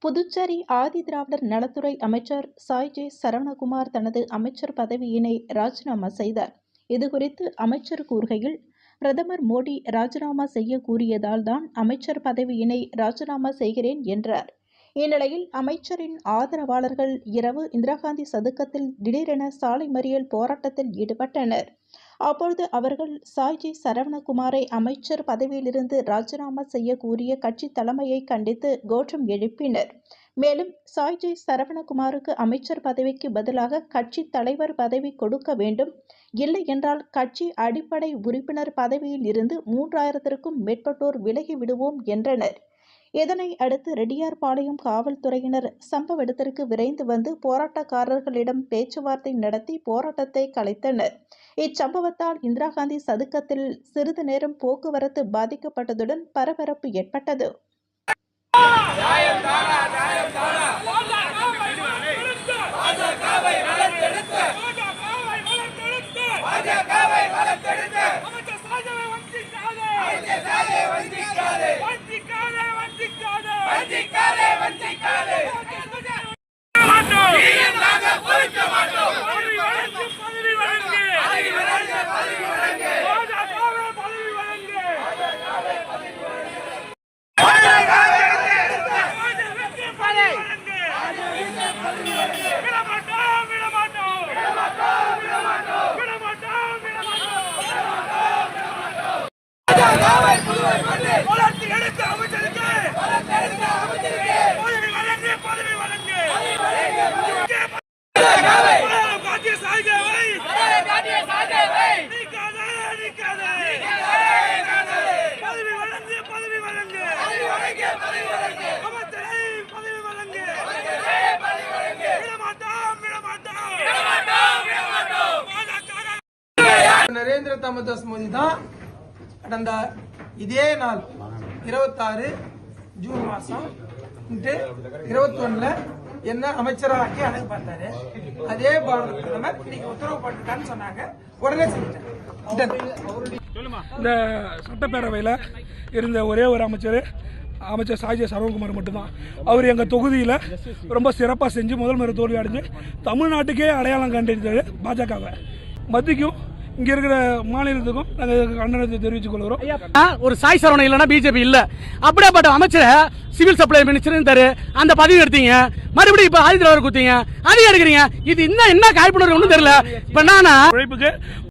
புதுச்சேரி ஆதிதிராவிடர் நலத்துறை அமைச்சர் சாய் ஜே சரவணகுமார் தனது அமைச்சர் பதவியினை ராஜினாமா செய்தார். இதுகுறித்து அமைச்சர் கூறுகையில், பிரதமர் மோடி ராஜினாமா செய்ய கூறியதால் தான் அமைச்சர் பதவியினை ராஜினாமா செய்கிறேன் என்றார். இந்நிலையில் அமைச்சரின் ஆதரவாளர்கள் இரவு இந்திராகாந்தி சதுக்கத்தில் திடீரென சாலை மறியல் போராட்டத்தில் ஈடுபட்டனர். அப்பொழுது அவர்கள் சாய் ஜே சரவணகுமாரை அமைச்சர் பதவியிலிருந்து ராஜினாமா செய்ய கூறிய கட்சி தலைமையை கண்டித்து கோஷம் எழுப்பினர். மேலும் சாய் ஜே சரவணகுமாருக்கு அமைச்சர் பதவிக்கு பதிலாக கட்சி தலைவர் பதவி கொடுக்க வேண்டும், இல்லை என்றால் கட்சி அடிப்படை உறுப்பினர் பதவியில் இருந்து 3000க்கும் மேற்பட்டோர் விலகி விடுவோம் என்றனர். இதனை அடுத்து ரெட்டியார்பாளையம் காவல்துறையினர் சம்பவ இடத்திற்கு விரைந்து வந்து போராட்டக்காரர்களிடம் பேச்சுவார்த்தை நடத்தி போராட்டத்தை கலைத்தனர். இச்சம்பவத்தால் இந்திராகாந்தி சதுக்கத்தில் சிறிது நேரம் போக்குவரத்து பாதிக்கப்பட்டதுடன் பரபரப்பு ஏற்பட்டது. நரேந்திர தாமோதர் மோடி தான் கடந்த இதே நாள் 26 ஜூன் மாசம் 21 என்ன அமைச்சராக்கி அழகு பார்த்தாரு. அதே பாரத பிரதமர் இன்னைக்கு உத்தரவு போட்டுட்டான்னு சொன்னாங்க. உடனே செஞ்சிட்டேன். இந்த சட்டப்பேரவையில் இருந்த ஒரே ஒரு அமைச்சர் சாய் ஜே சரவணகுமார் மட்டும்தான். அவர் எங்கள் தொகுதியில் ரொம்ப சிறப்பாக செஞ்சு முதல் முறை தோல்வி அடைஞ்சு தமிழ்நாட்டுக்கே அடையாளம் கண்டிருந்தாரு. பாஜகவை மத்திக்கும் இங்க இருக்கிற மாநிலத்துக்கும் நாங்கள் கண்டனத்தை தெரிவித்துக் கொள்கிறோம். ஒரு சாய் சரவணன் இல்லைன்னா பிஜேபி இல்ல. அப்படியேப்பட்ட அமைச்சர் சிவில் சப்ளை மினிஸ்டர் அந்த பதவி எடுத்தீங்க, மறுபடியும் இப்ப ஆதிதிராவிடர் குத்தீங்க, அது எடுக்கிறீங்க. இது என்ன காய்ப்புணர்வு ஒன்றும் தெரியல. இப்ப நான்